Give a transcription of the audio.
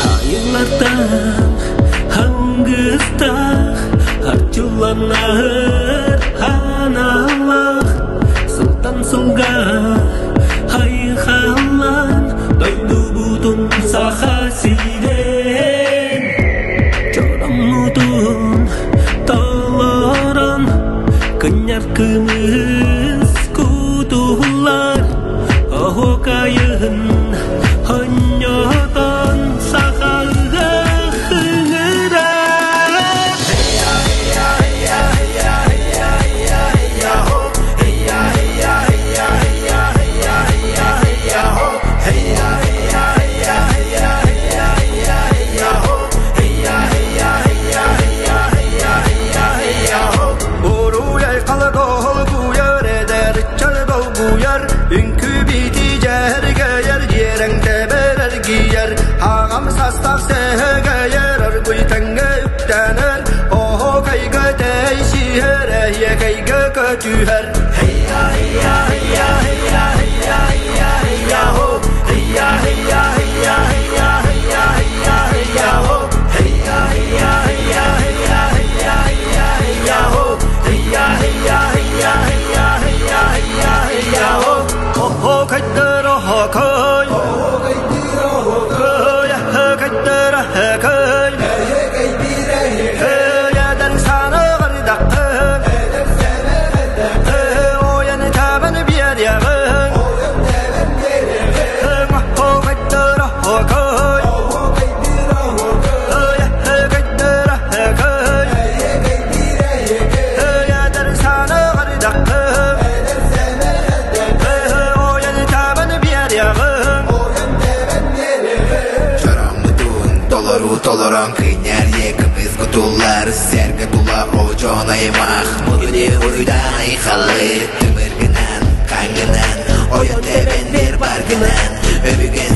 Hayırlardan hangısta harculanır analar Sultan sunga hayhalan doydu butun sahasiden Coram mutun talaran kenyar kemız kutular Oh kayın hanyotan sahaga hengera Hagam sastak sehegeyer argui tenge uktaner Oh kayga deyşi here ye kayga kötüher Heyya heyya heyya heyya heyya heyya heyya ho Heyya heyya heyya heyya heyya heyya heyya ho Heyya heyya heyya heyya heyya heyya heyya ho Heyya heyya heyya heyya heyya heyya heyya ho Oh kaydır oh kay Toloran kıynar yekimiz kutular Serge tula ocağına yemak Muduni uydan aykalı Tümürgünen, kangınan Oyun teben bir bargınan Öbügen